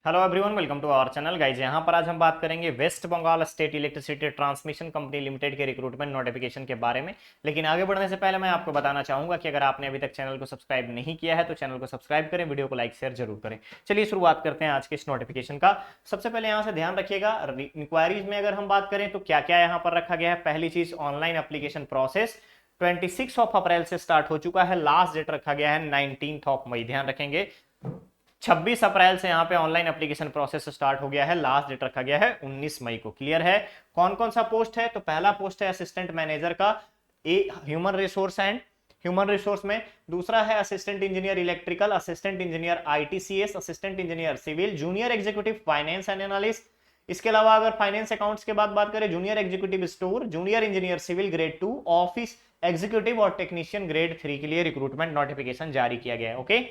Hello everyone, welcome to our channel guys. यहाँ पर आज हम बात करेंगे West Bengal state electricity transmission company limited के रिक्रूटमेंट नोटिफिकेशन के बारे में। लेकिन आगे बढ़ने से पहले मैं आपको बताना चाहूंगा कि अगर आपने अभी तक चैनल को सब्सक्राइब नहीं किया है तो चैनल को सब्सक्राइब करें, वीडियो को लाइक शेयर जरूर करें। चलिए शुरुआत करते हैं आज के इस नोटिफिकेशन का। सबसे पहले यहाँ से ध्यान रखिएगा, इंक्वायरीज में अगर हम बात करें तो क्या क्या यहाँ पर रखा गया है। पहली चीज, ऑनलाइन एप्लीकेशन प्रोसेस 26 अप्रैल से स्टार्ट हो चुका है। लास्ट डेट रखा गया है 19 मई। ध्यान रखेंगे 26 अप्रैल से यहाँ पे ऑनलाइन एप्लीकेशन प्रोसेस स्टार्ट हो गया है। लास्ट डेट रखा गया है 19 मई को। क्लियर है। कौन कौन सा पोस्ट है? तो पहला पोस्ट है असिस्टेंट मैनेजर का ह्यूमन रिसोर्स में। दूसरा है assistant engineer electrical, assistant engineer ITCS, assistant engineer civil, junior executive finance and analyst. इसके अलावा अगर फाइनेंस अकाउंट्स के बात करें, junior executive store, junior engineer civil grade 2, office executive और टेक्नीशियन ग्रेड 3 के लिए रिक्रूटमेंट नोटिफिकेशन जारी किया गया है। ओके,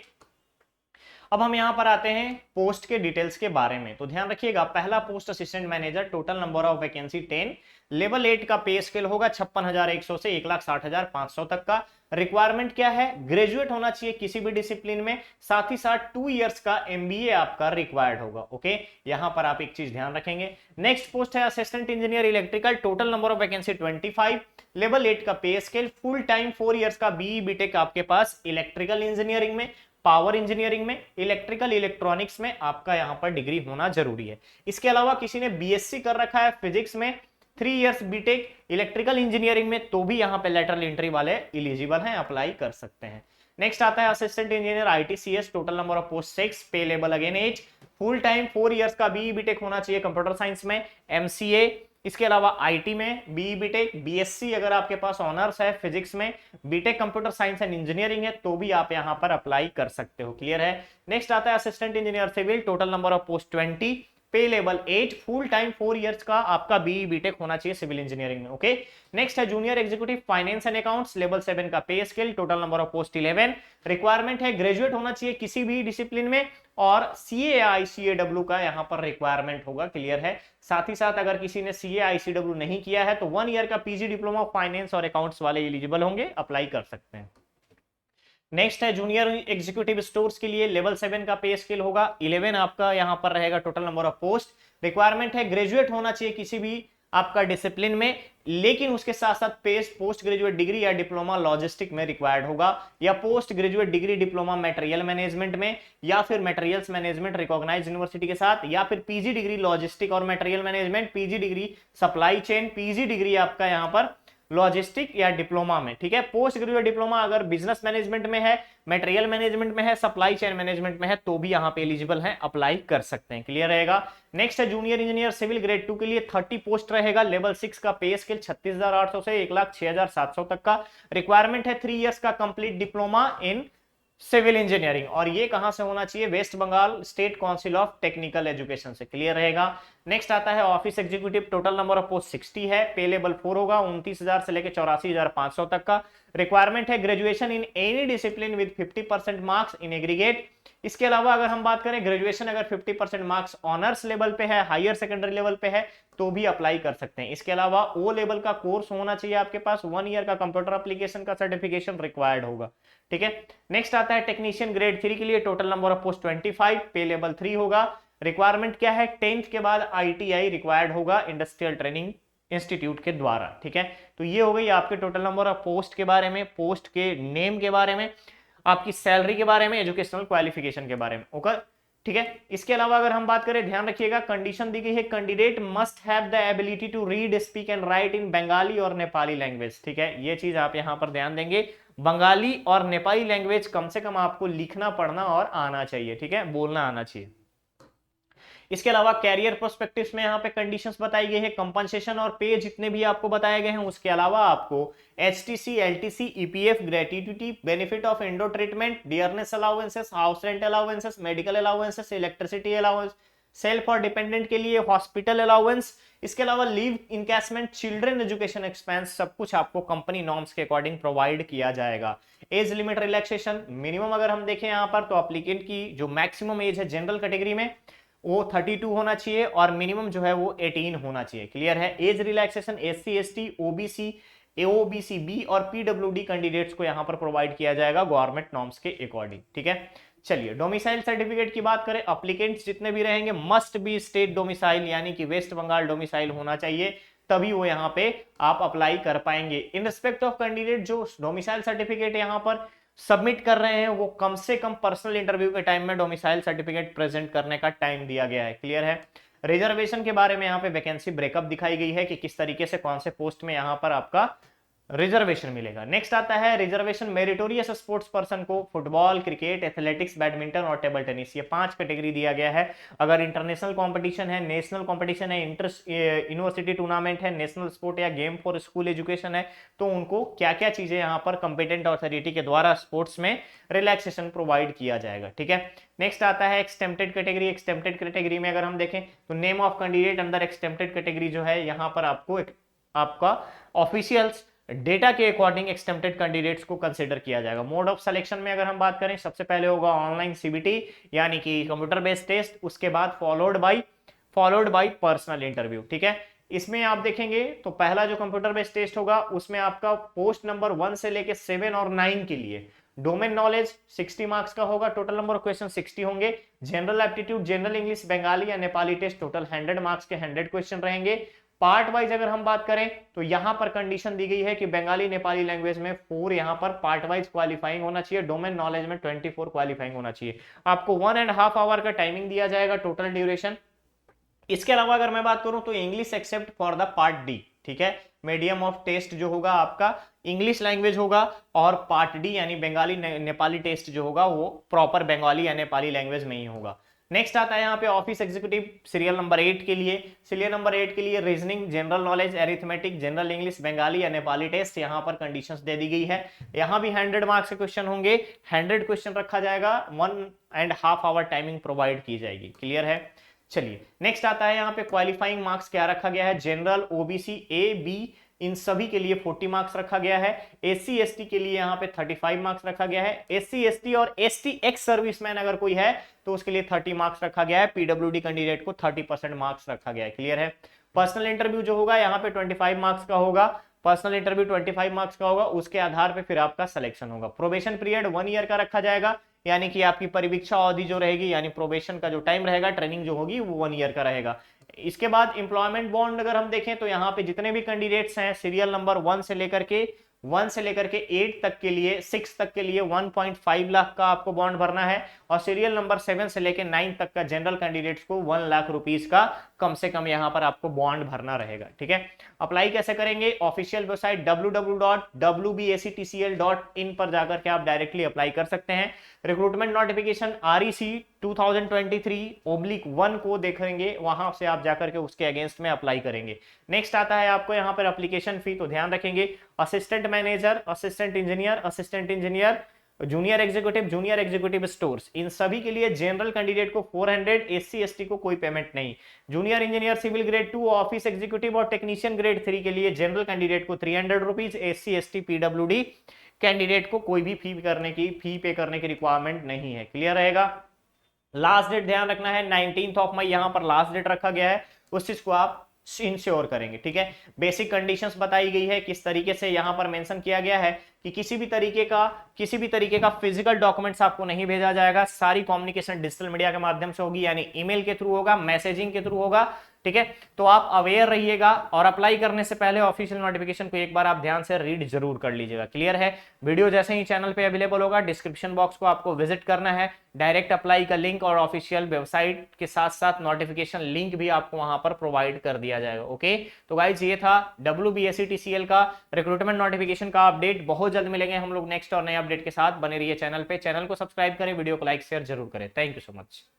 अब हम यहां पर आते हैं पोस्ट के डिटेल्स के बारे में। तो ध्यान रखिएगा, पहला post assistant manager, total number of vacancy 10, level 8 का पे स्केल होगा 56,100 से 1,60,500 तक का। रिक्वायरमेंट क्या है? ग्रेजुएट होना चाहिए किसी भी डिसिप्लिन में, साथ ही साथ 2 इयर्स का एमबीए आपका रिक्वायर्ड होगा। ओके, यहां पर आप एक चीज ध्यान रखेंगे। नेक्स्ट पोस्ट है assistant engineer electrical, total number of vacancy 25, level 8 का पे स्केल, फुल टाइम 4 इयर्स का बीई बीटेक आपके पास इलेक्ट्रिकल इंजीनियरिंग में, पावर इंजीनियरिंग में, इलेक्ट्रिकल इलेक्ट्रॉनिक्स में आपका यहां पर डिग्री होना जरूरी है। इसके अलावा किसी ने बीएससी कर रखा है फिजिक्स में, 3 इयर्स बीटेक इलेक्ट्रिकल इंजीनियरिंग में, तो भी यहां पे लेटरल एंट्री वाले एलिजिबल हैं, अप्लाई कर सकते हैं। नेक्स्ट आता है assistant engineer ITCS, total number of post 6, pay level again 8, full time 4 years का बीई बीटेक होना चाहिए कंप्यूटर साइंस में, एमसीए। इसके अलावा आईटी में बीई बीटेक, बीएससी अगर आपके पास ऑनर्स है फिजिक्स में, BTech computer science and engineering है, तो भी आप यहां पर अप्लाई कर सकते हो। क्लियर है। नेक्स्ट आता है assistant engineer civil, total number of post 20, pay level 8, full time 4 years का आपका बीई बीटेक होना चाहिए सिविल इंजीनियरिंग में। ओके, नेक्स्ट है junior executive finance and accounts, level 7 का पे scale, total number of post 11। Requirement है ग्रेजुएट होना चाहिए किसी भी डिसिप्लिन में, और सीए आईसीएडब्ल्यू का यहां पर रिक्वायरमेंट होगा। क्लियर है। साथ ही साथ अगर किसी ने सीए आईसीडब्ल्यू नहीं किया है तो 1 ईयर का पीजी डिप्लोमा फाइनेंस और अकाउंट्स वाले एलिजिबल होंगे, अप्लाई कर सकते हैं। नेक्स्ट है जूनियर एग्जीक्यूटिव स्टोर्स के लिए लेवल 7 का पे स्केल होगा 11 आपका यहां पर रहेगा, total number of post. Requirement है ग्रेजुएट होना चाहिए किसी भी आपका डिसिप्लिन में, लेकिन उसके साथ साथ पोस्ट ग्रेजुएट डिग्री या डिप्लोमा लॉजिस्टिक में रिक्वायर्ड होगा, या post graduate degree diploma material management में, या फिर मटेरियल्स मैनेजमेंट रिकॉग्नाइज्ड यूनिवर्सिटी के साथ, या फिर पीजी डिग्री लॉजिस्टिक और material management, PG degree supply chain, PG degree आपका यहां पर लॉजिस्टिक या डिप्लोमा में। ठीक है। पोस्ट ग्रेजुएट डिप्लोमा अगर बिजनेस मैनेजमेंट में है, मटेरियल मैनेजमेंट में है, सप्लाई चेन मैनेजमेंट में है, तो भी यहां पे एलिजिबल है, अप्लाई कर सकते हैं। क्लियर रहेगा। नेक्स्ट है जूनियर इंजीनियर सिविल ग्रेड 2 के लिए 30 पोस्ट रहेगा, लेवल 6 का पे स्केल 36,800 से 1,06,700 तक का। रिक्वायरमेंट है 3 इयर्स का complete diploma in civil engineering, और ये कहां से होना चाहिए? West Bengal state council of technical education से। क्लियर रहेगा। नेक्स्ट आता है office executive, total number of post 60 है, पे लेवल 4 होगा 29,000 से लेकर 84,500 तक का। रिक्वायरमेंट है graduation in any discipline with 50% marks in aggregate. इसके अलावा अगर हम बात करें ग्रेजुएशन अगर 50% मार्क्स ऑनर्स लेवल पे है, हायर सेकेंडरी लेवल पे है, तो भी अप्लाई कर सकते हैं। इसके अलावा ओ लेवल का कोर्स होना चाहिए आपके पास, 1 ईयर का कंप्यूटर एप्लीकेशन का सर्टिफिकेशन रिक्वायर्ड होगा। ठीक है। नेक्स्ट आता है टेक्नीशियन ग्रेड 3 के लिए, टोटल नंबर ऑफ पोस्ट 25, पे लेवल 3 होगा। रिक्वायरमेंट क्या है? 10th के बाद आईटीआई रिक्वायर्ड होगा इंडस्ट्रियल ट्रेनिंग इंस्टीट्यूट के द्वारा। ठीक है। तो ये हो गई आपके टोटल नंबर ऑफ पोस्ट के बारे में, पोस्ट के नेम के बारे में, आपकी सैलरी के बारे में, एजुकेशनल क्वालिफिकेशन के बारे में। ओके, ठीक है। इसके अलावा अगर हम बात करें, ध्यान रखिएगा, कंडीशन दी गई है candidate must have the ability to read speak and write in Bengali और नेपाली लैंग्वेज। ठीक है, ये चीज आप यहां पर ध्यान देंगे, बंगाली और नेपाली लैंग्वेज कम से कम आपको लिखना पढ़ना और आना चाहिए। ठीक है, बोलना आना चाहिए। इसके अलावा कैरियर प्रोस्पेक्टिव्स में यहाँ पे कंडीशंस बताई गई है, कंपनसेशन और पे जितने भी आपको बताए गए हैं, उसके अलावा आपको HTC, LTC, EPF, gratuity, benefit of Indo treatment, dearness allowances, house rent allowances, medical allowances, electricity allowance, self और डिपेंडेंट के लिए हॉस्पिटल अलाउंस, इसके अलावा leave encashment, children education expense, सब कुछ आपको कंपनी नॉर्म्स के अकॉर्डिंग प्रोवाइड किया जाएगा। एज लिमिट रिलैक्सेशन, मिनिमम अगर हम देखें यहाँ पर तो एप्लीकेंट की जो मैक्सिमम एज है जनरल कैटेगरी में वो 32 होना चाहिए, और मिनिमम जो है वो 18 होना चाहिए। क्लियर है। Age relaxation SC, ST, OBC, AOBC B और पीडब्ल्यूडी कैंडिडेट्स को यहां पर प्रोवाइड किया जाएगा गवर्नमेंट नॉर्म्स के अकॉर्डिंग। ठीक है। चलिए डोमिसाइल सर्टिफिकेट की बात करें, अप्लीकेंट्स जितने भी रहेंगे मस्ट बी स्टेट डोमिसाइल, यानी कि वेस्ट बंगाल डोमिसाइल होना चाहिए, तभी वो यहाँ पे आप अप्लाई कर पाएंगे। इन रिस्पेक्ट ऑफ कैंडिडेट जो डोमिसाइल सर्टिफिकेट यहाँ पर सबमिट कर रहे हैं वो कम से कम पर्सनल इंटरव्यू के टाइम में डोमिसाइल सर्टिफिकेट प्रेजेंट करने का टाइम दिया गया है। क्लियर है। रिजर्वेशन के बारे में यहाँ पे वैकेंसी ब्रेकअप दिखाई गई है कि किस तरीके से कौन से पोस्ट में यहाँ पर आपका रिजर्वेशन मिलेगा। नेक्स्ट आता है रिजर्वेशन मेरिटोरियस स्पोर्ट्स पर्सन को फुटबॉल, क्रिकेट, एथलेटिक्स, बैडमिंटन और टेबल टेनिस, ये 5 कैटेगरी दिया गया है। अगर इंटरनेशनल कंपटीशन है, नेशनल कंपटीशन है, इंटर यूनिवर्सिटी टूर्नामेंट है, नेशनल स्पोर्ट या गेम फॉर स्कूल एजुकेशन है, तो उनको क्या क्या चीजें यहाँ पर कंपिटेंट अथॉरिटी के द्वारा स्पोर्ट्स में रिलैक्सेशन प्रोवाइड किया जाएगा। ठीक है। नेक्स्ट आता है एक्सटेम्प्टेड कैटेगरी। एक्सटेम्प्टेड कैटेगरी में अगर हम देखें तो नेम ऑफ कैंडिडेट अंदर एक्सटेम्प्टेड कैटेगरी जो है यहाँ पर आपको आपका ऑफिशियल्स डेटा के अकॉर्डिंग एक्सटेम्प्टेड कैंडिडेट्स को कंसीडर किया जाएगा। मोड ऑफ सिलेक्शन में अगर हम बात करें, सबसे पहले होगा ऑनलाइन सीबीटी यानी कि कंप्यूटर बेस्ड टेस्ट, उसके बाद फॉलोड बाय पर्सनल इंटरव्यू। ठीक है। इसमें आप देखेंगे तो पहला जो कंप्यूटर बेस्ड टेस्ट होगा उसमें आपका पोस्ट नंबर 1 से लेके 7 और 9 के लिए डोमेन नॉलेज 60 मार्क्स का होगा, टोटल नंबर ऑफ क्वेश्चन 60 होंगे। General aptitude, general English, Bengali या नेपाली टेस्ट टोटल 100 मार्क्स के 100 क्वेश्चन रहेंगे। पार्ट वाइज अगर हम बात करें तो यहां पर कंडीशन दी गई है कि बंगाली नेपाली लैंग्वेज में 4 यहां पर पार्ट वाइज क्वालिफाइंग होना चाहिए, डोमेन नॉलेज में 24 क्वालिफाइंग होना चाहिए। आपको 1.5 आवर का टाइमिंग दिया जाएगा टोटल ड्यूरेशन। इसके अलावा अगर मैं बात करूं तो English except for the part D. ठीक है। मीडियम ऑफ टेस्ट जो होगा आपका इंग्लिश लैंग्वेज होगा और पार्ट डी यानी बंगाली नेपाली टेस्ट जो होगा वो प्रॉपर बंगाली या नेपाली लैंग्वेज में ही होगा। नेक्स्ट आता है यहाँ पे ऑफिस एग्जीक्यूटिव सीरियल नंबर 8 के लिए। सीरियल नंबर 8 के लिए reasoning, general knowledge, arithmetic, general English, Bengali या नेपाली टेस्ट यहाँ पर कंडीशंस दे दी गई है। यहाँ भी 100 मार्क्स के क्वेश्चन होंगे, 100 क्वेश्चन रखा जाएगा, 1.5 आवर टाइमिंग प्रोवाइड की जाएगी। क्लियर है। चलिए नेक्स्ट आता है यहाँ पे क्वालिफाइंग मार्क्स क्या रखा गया है। General, OBC, A, be in सभी के लिए 40 मार्क्स रखा गया है। एससी एसटी के लिए यहाँ पे 35 मार्क्स रखा गया है। एससी एसटी और एसटी एक्स सर्विसमैन अगर कोई है तो उसके लिए 30 मार्क्स रखा गया है। पीडब्ल्यूडी कैंडिडेट को 30% मार्क्स रखा गया है। क्लियर है। पर्सनल इंटरव्यू जो होगा यहाँ पे 25 मार्क्स का होगा। पर्सनल इंटरव्यू 25 मार्क्स का होगा, उसके आधार पे फिर आपका सिलेक्शन होगा। प्रोबेशन पीरियड 1 ईयर का रखा जाएगा, यानी कि आपकी परिवीक्षा अवधि जो रहेगी यानी प्रोबेशन का जो टाइम रहेगा, ट्रेनिंग जो होगी वो 1 ईयर का रहेगा। इसके बाद एम्प्लॉयमेंट बॉन्ड अगर हम देखें तो यहाँ पे जितने भी कैंडिडेट्स हैं सीरियल नंबर 1 से लेकर के 8 तक के लिए 6 तक के लिए 1.5 लाख का आपको बॉन्ड भरना है और सीरियल नंबर 7 से लेकर 9 तक का जनरल कैंडिडेट्स को 1 लाख रुपीस का कम से कम यहां पर आपको बॉन्ड भरना रहेगा। ठीक है। अप्लाई कैसे करेंगे? ऑफिशियल वेबसाइट www.wbactcl.in पर जाकर के आप डायरेक्टली अप्लाई कर सकते हैं। रिक्रूटमेंट नोटिफिकेशन REC 2023/1 को देखेंगे, वहां से आप जाकर के उसके अगेंस्ट में अप्लाई करेंगे। नेक्स्ट आता है आपको यहाँ पर एप्लीकेशन फी, तो ध्यान रखेंगे assistant manager, assistant engineer, junior executive stores, इन सभी के लिए जनरल कैंडिडेट को 400, एससी एसटी को कोई पेमेंट नहीं। Junior engineer civil grade 2, office executive और टेक्नीशियन ग्रेड 3 के लिए जनरल कैंडिडेट को 300 rupees, SC ST PWD candidate को कोई भी फी पे करने की रिक्वायरमेंट नहीं है। क्लियर रहेगा। लास्ट डेट ध्यान रखना है 19 मई यहाँ पर लास्ट डेट रखा गया है, उस चीज को आप इंश्योर करेंगे। ठीक है। बेसिक कंडीशंस बताई गई है, किस तरीके से यहां पर मेंशन किया गया है कि किसी भी तरीके का फिजिकल डॉक्यूमेंट्स आपको नहीं भेजा जाएगा। सारी कम्युनिकेशन डिजिटल मीडिया के माध्यम से होगी, यानी ईमेल के थ्रू होगा, मैसेजिंग के थ्रू होगा। ठीक है। तो आप अवेयर रहिएगा और अप्लाई करने से पहले ऑफिशियल नोटिफिकेशन को एक बार आप ध्यान से रीड जरूर कर लीजिएगा। क्लियर है। वीडियो जैसे ही चैनल पे अवेलेबल होगा, डिस्क्रिप्शन बॉक्स को आपको विजिट करना है, डायरेक्ट अप्लाई का लिंक और ऑफिशियल वेबसाइट के साथ साथ नोटिफिकेशन लिंक भी आपको वहां पर प्रोवाइड कर दिया जाएगा। ओके। तो गाइज ये था WBSETCL का रिक्रूटमेंट नोटिफिकेशन का अपडेट। बहुत जल्द मिलेंगे हम लोग नेक्स्ट और नए अपडेट के साथ। बने रहिए चैनल पे, चैनल को सब्सक्राइब करें, वीडियो को लाइक शेयर जरूर करें। Thank you so much.